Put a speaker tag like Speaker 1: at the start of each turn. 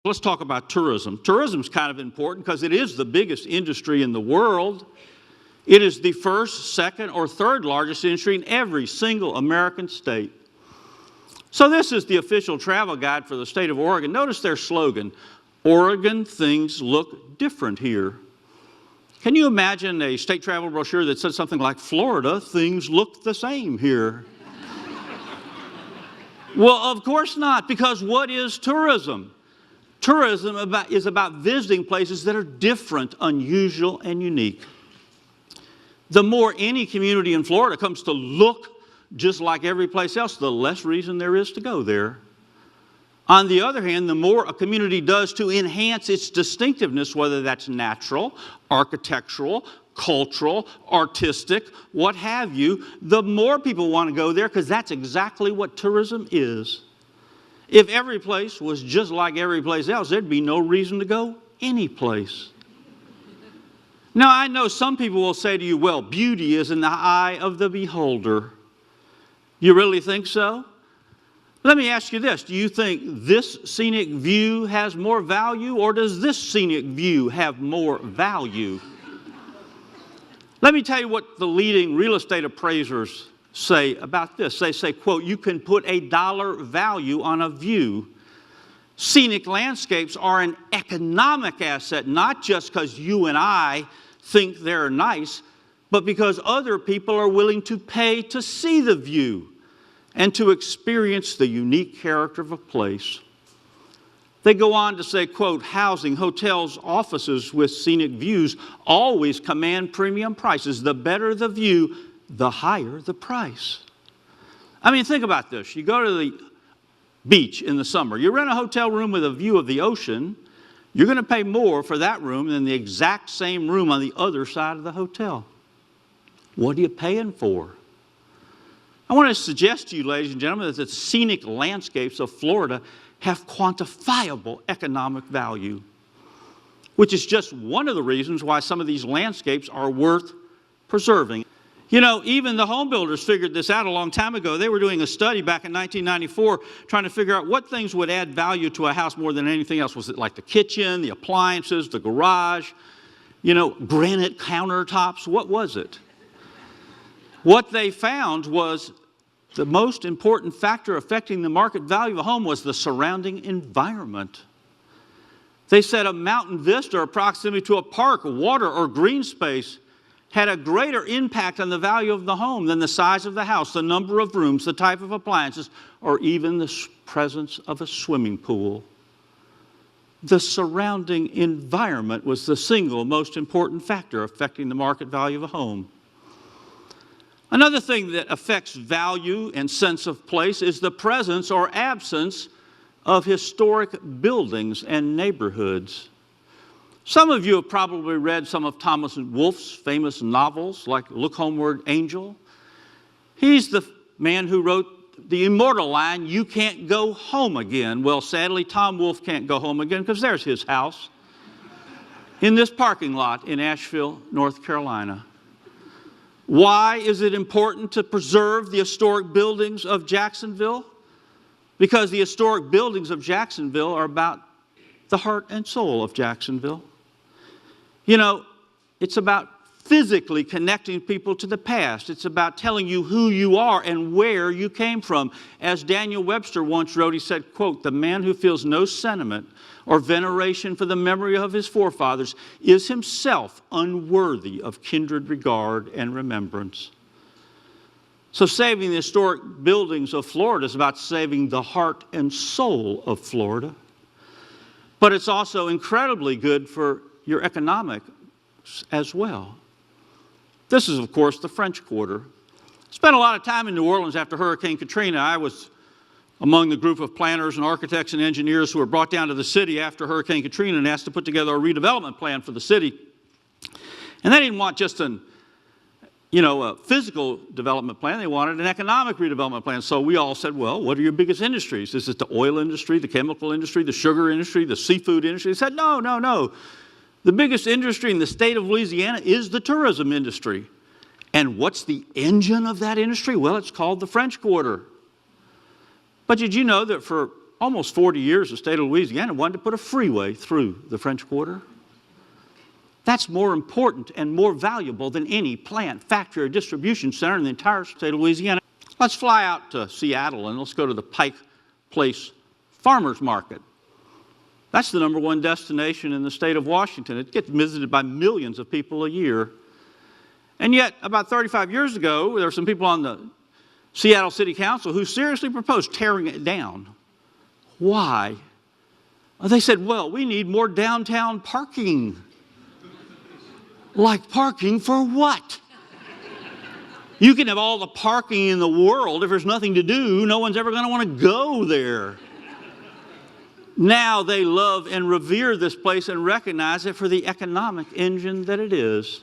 Speaker 1: Let's talk about tourism. Tourism is kind of important because it is the biggest industry in the world. It is the first, second, or third largest industry in every single American state. So this is the official travel guide for the state of Oregon. Notice their slogan, Oregon, things look different here. Can you imagine a state travel brochure that said something like, Florida, things look the same here? Well, of course not, because what is tourism? Tourism is about visiting places that are different, unusual, and unique. The more any community in Florida comes to look just like every place else, the less reason there is to go there. On the other hand, the more a community does to enhance its distinctiveness, whether that's natural, architectural, cultural, artistic, what have you, the more people want to go there because that's exactly what tourism is. If every place was just like every place else, there'd be no reason to go any place. Now, I know some people will say to you, well, beauty is in the eye of the beholder. You really think so? Let me ask you this. Do you think this scenic view has more value, or does this scenic view have more value? Let me tell you what the leading real estate appraisers say about this. They say, quote, you can put a dollar value on a view. Scenic landscapes are an economic asset, not just because you and I think they're nice, but because other people are willing to pay to see the view and to experience the unique character of a place. They go on to say, quote, housing, hotels, offices with scenic views always command premium prices. The better the view, the higher the price. I mean, think about this. You go to the beach in the summer. You rent a hotel room with a view of the ocean. You're going to pay more for that room than the exact same room on the other side of the hotel. What are you paying for? I want to suggest to you, ladies and gentlemen, that the scenic landscapes of Florida have quantifiable economic value, which is just one of the reasons why some of these landscapes are worth preserving. You know, even the home builders figured this out a long time ago. They were doing a study back in 1994 trying to figure out what things would add value to a house more than anything else. Was it like the kitchen, the appliances, the garage, you know, granite countertops? What was it? What they found was the most important factor affecting the market value of a home was the surrounding environment. They said a mountain vista or proximity to a park, water, or green space had a greater impact on the value of the home than the size of the house, the number of rooms, the type of appliances, or even the presence of a swimming pool. The surrounding environment was the single most important factor affecting the market value of a home. Another thing that affects value and sense of place is the presence or absence of historic buildings and neighborhoods. Some of you have probably read some of Thomas Wolfe's famous novels, like Look Homeward, Angel. He's the man who wrote the immortal line, you can't go home again. Well, sadly, Tom Wolfe can't go home again because there's his house in this parking lot in Asheville, North Carolina. Why is it important to preserve the historic buildings of Jacksonville? Because the historic buildings of Jacksonville are about the heart and soul of Jacksonville. You know, it's about physically connecting people to the past. It's about telling you who you are and where you came from. As Daniel Webster once wrote, he said, quote, the man who feels no sentiment or veneration for the memory of his forefathers is himself unworthy of kindred regard and remembrance. So saving the historic buildings of Florida is about saving the heart and soul of Florida. But it's also incredibly good for your economics as well. This is, of course, the French Quarter. Spent a lot of time in New Orleans after Hurricane Katrina. I was among the group of planners and architects and engineers who were brought down to the city after Hurricane Katrina and asked to put together a redevelopment plan for the city. And they didn't want just a physical development plan. They wanted an economic redevelopment plan. So we all said, well, what are your biggest industries? Is it the oil industry, the chemical industry, the sugar industry, the seafood industry? They said, no. The biggest industry in the state of Louisiana is the tourism industry. And what's the engine of that industry? Well, it's called the French Quarter. But did you know that for almost 40 years, the state of Louisiana wanted to put a freeway through the French Quarter. That's more important and more valuable than any plant, factory, or distribution center in the entire state of Louisiana. Let's fly out to Seattle and let's go to the Pike Place Farmers Market. That's the #1 destination in the state of Washington. It gets visited by millions of people a year. And yet, about 35 years ago, there were some people on the Seattle City Council who seriously proposed tearing it down. Why? Well, they said, well, we need more downtown parking. Like parking for what? You can have all the parking in the world. If there's nothing to do, no one's ever going to want to go there. Now they love and revere this place and recognize it for the economic engine that it is.